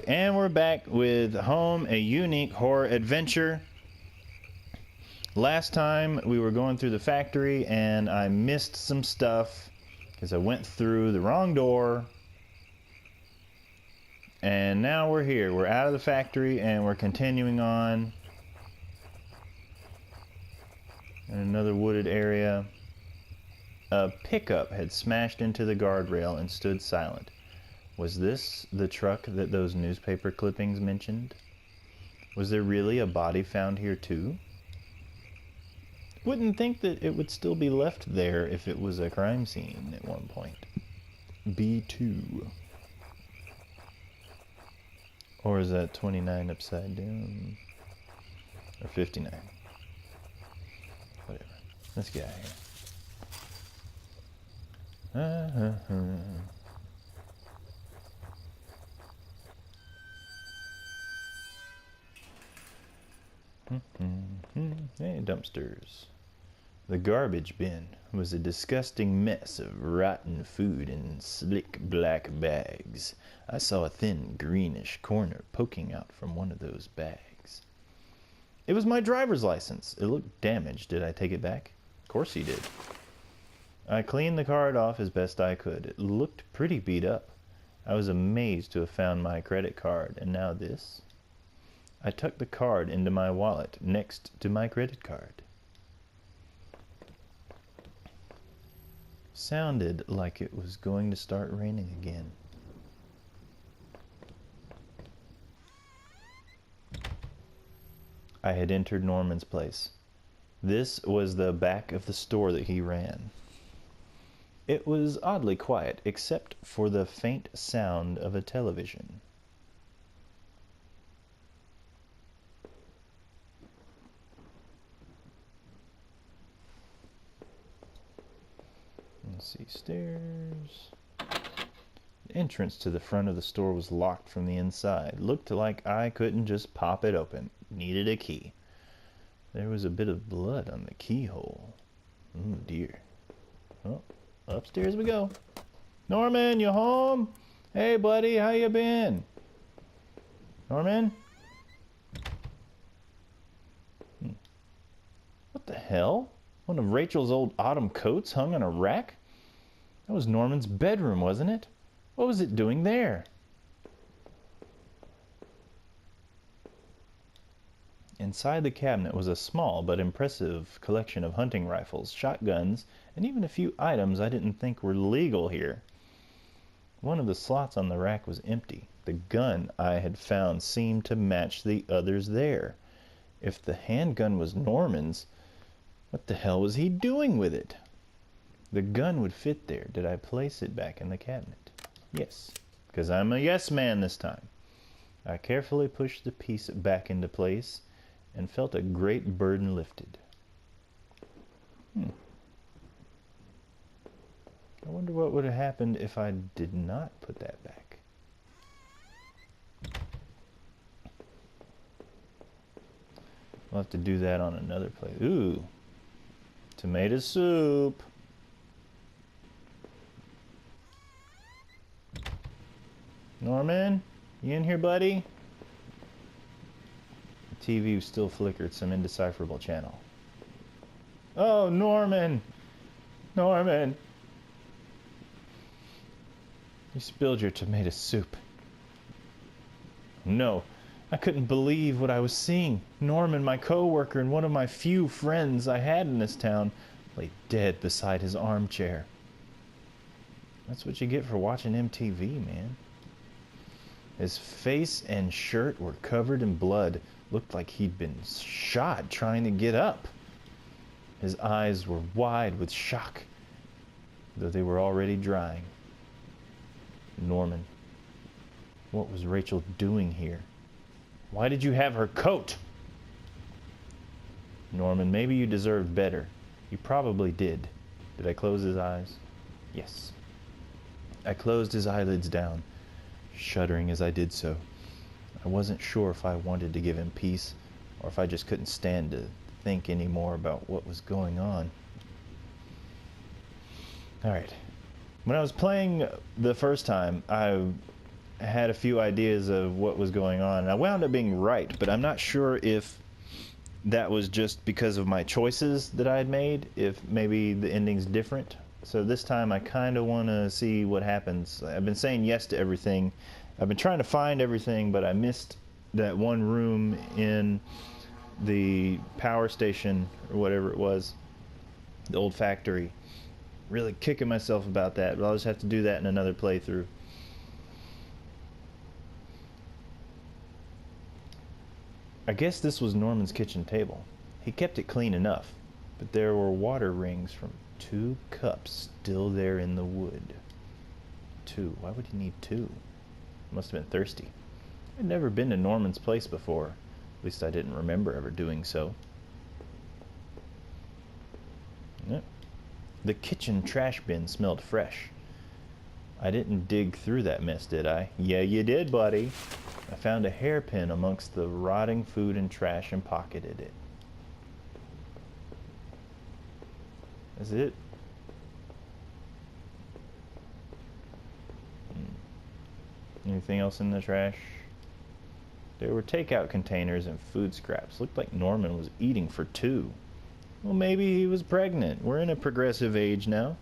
and we're back with Home, a unique horror adventure. Last time we were going through the factory and I missed some stuff because I went through the wrong door. And now we're here. We're out of the factory and we're continuing on in another wooded area. A pickup had smashed into the guardrail and stood silent. Was this the truck that those newspaper clippings mentioned? Was there really a body found here too? Wouldn't think that it would still be left there if it was a crime scene at one point. B2. Or is that 29 upside down? Or 59? Whatever. Let's get out of here. Hey, dumpsters. The garbage bin was a disgusting mess of rotten food in slick black bags. I saw a thin greenish corner poking out from one of those bags. It was my driver's license. It looked damaged. Did I take it back? Of course he did. I cleaned the card off as best I could. It looked pretty beat up. I was amazed to have found my credit card, and now this. I tucked the card into my wallet next to my credit card. Sounded like it was going to start raining again. I had entered Norman's place. This was the back of the store that he ran. It was oddly quiet, except for the faint sound of a television. Let's see, stairs. The entrance to the front of the store was locked from the inside. Looked like I couldn't just pop it open. Needed a key. There was a bit of blood on the keyhole. Oh dear. Oh, upstairs we go. Norman, you home? Hey buddy, how you been? Norman? What the hell? One of Rachel's old autumn coats hung on a rack? That was Norman's bedroom, wasn't it? What was it doing there? Inside the cabinet was a small but impressive collection of hunting rifles, shotguns, and even a few items I didn't think were legal here. One of the slots on the rack was empty. The gun I had found seemed to match the others there. If the handgun was Norman's, what the hell was he doing with it? The gun would fit there. Did I place it back in the cabinet? Yes, because I'm a yes man this time. I carefully pushed the piece back into place and felt a great burden lifted. I wonder what would have happened if I did not put that back. We'll have to do that on another plate. Ooh. Tomato soup. Norman, you in here, buddy? The TV still flickered some indecipherable channel. Oh, Norman! Norman! You spilled your tomato soup. No, I couldn't believe what I was seeing. Norman, my co-worker and one of my few friends I had in this town, lay dead beside his armchair. That's what you get for watching MTV, man. His face and shirt were covered in blood. Looked like he'd been shot trying to get up. His eyes were wide with shock, though they were already drying. Norman, what was Rachel doing here? Why did you have her coat? Norman, maybe you deserved better. You probably did. Did I close his eyes? Yes. I closed his eyelids down, shuddering as I did so. I wasn't sure if I wanted to give him peace or if I just couldn't stand to think any more about what was going on. All right. When I was playing the first time, I had a few ideas of what was going on, and I wound up being right, but I'm not sure if that was just because of my choices that I had made, if maybe the ending's different. So this time I kind of want to see what happens. I've been saying yes to everything. I've been trying to find everything, but I missed that one room in the power station, or whatever it was, the old factory. Really kicking myself about that, but I'll just have to do that in another playthrough. I guess this was Norman's kitchen table. He kept it clean enough, but there were water rings from 2 cups still there in the wood. 2. Why would he need 2? Must have been thirsty. I'd never been to Norman's place before. At least I didn't remember ever doing so. Yep. The kitchen trash bin smelled fresh. I didn't dig through that mess, did I? Yeah, you did, buddy. I found a hairpin amongst the rotting food and trash and pocketed it. That's it. Anything else in the trash? There were takeout containers and food scraps. Looked like Norman was eating for 2. Well, maybe he was pregnant. We're in a progressive age now.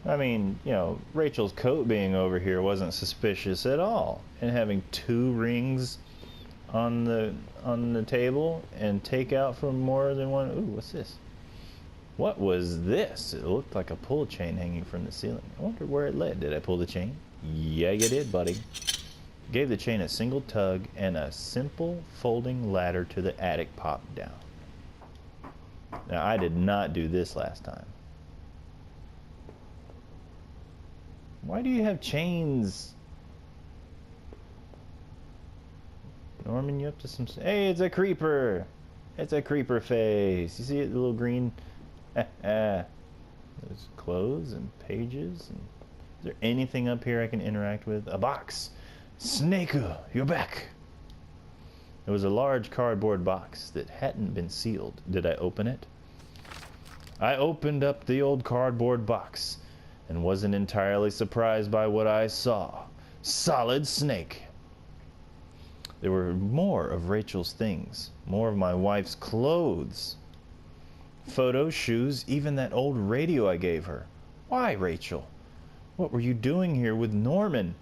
I mean, you know, Rachel's coat being over here wasn't suspicious at all. And having 2 rings on the table and take out from more than one. Ooh, what's this? What was this? It looked like a pull chain hanging from the ceiling. I wonder where it led. Did I pull the chain? Yeah, you did, buddy. Gave the chain a single tug and a simple folding ladder to the attic popped down. Now, I did not do this last time. Why do you have chains? Norman, you up to some... Hey, it's a creeper! It's a creeper face. You see it, the little green... There's clothes and pages. And is there anything up here I can interact with? A box! Snakey, you're back! It was a large cardboard box that hadn't been sealed. Did I open it? I opened up the old cardboard box and wasn't entirely surprised by what I saw. Solid snake. There were more of Rachel's things, more of my wife's clothes. Photos, shoes, even that old radio I gave her. Why, Rachel? What were you doing here with Norman?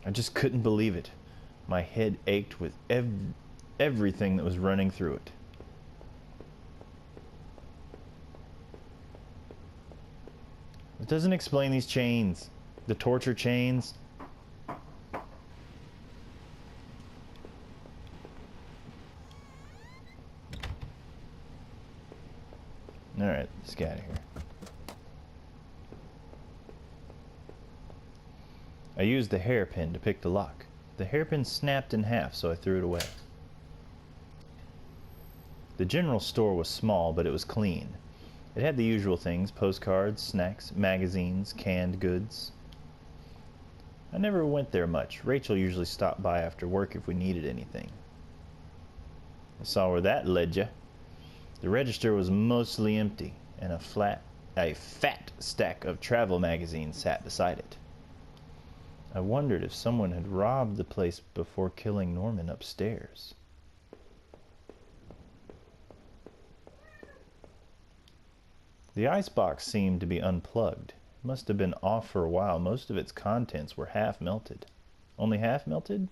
I just couldn't believe it. My head ached with everything that was running through it. It doesn't explain these chains. The torture chains. Alright, let's get out of here. I used the hairpin to pick the lock. The hairpin snapped in half, so I threw it away. The general store was small, but it was clean. It had the usual things: postcards, snacks, magazines, canned goods. I never went there much. Rachel usually stopped by after work if we needed anything. I saw where that led ya. The register was mostly empty, and a fat stack of travel magazines sat beside it. I wondered if someone had robbed the place before killing Norman upstairs. The icebox seemed to be unplugged. It must have been off for a while. Most of its contents were half melted. Only half melted?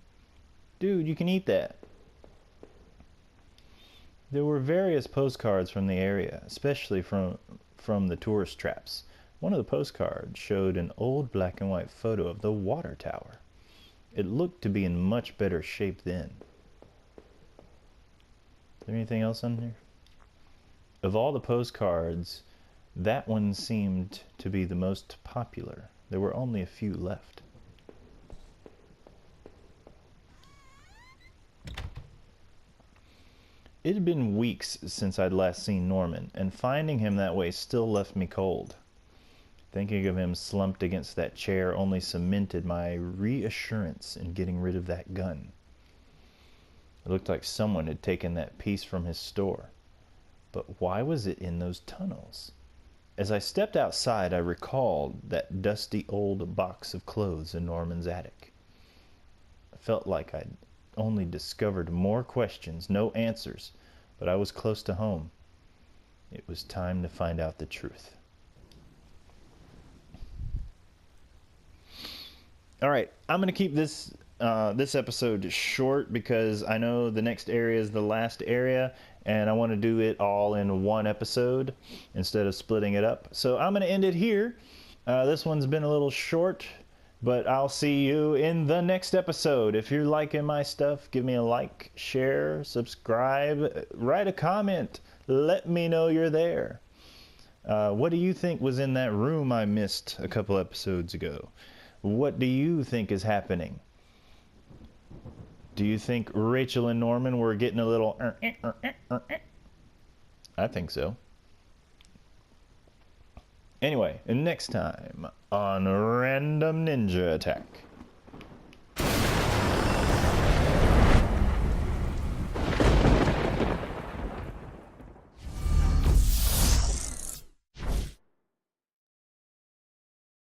Dude, you can eat that. There were various postcards from the area, especially from the tourist traps. One of the postcards showed an old black and white photo of the water tower. It looked to be in much better shape then. Is there anything else on there? Of all the postcards, that one seemed to be the most popular. There were only a few left. It had been weeks since I'd last seen Norman, and finding him that way still left me cold. Thinking of him slumped against that chair only cemented my reassurance in getting rid of that gun. It looked like someone had taken that piece from his store. But why was it in those tunnels? As I stepped outside, I recalled that dusty old box of clothes in Norman's attic. I felt like I'd only discovered more questions, no answers, but I was close to home. It was time to find out the truth. All right, I'm going to keep this episode short because I know the next area is the last area, and I want to do it all in one episode instead of splitting it up. So I'm going to end it here. This one's been a little short, but I'll see you in the next episode. If you're liking my stuff, give me a like, share, subscribe, write a comment. Let me know you're there. What do you think was in that room I missed a couple episodes ago? What do you think is happening? Do you think Rachel and Norman were getting a little... I think so. Anyway, next time on Random Ninja Attack.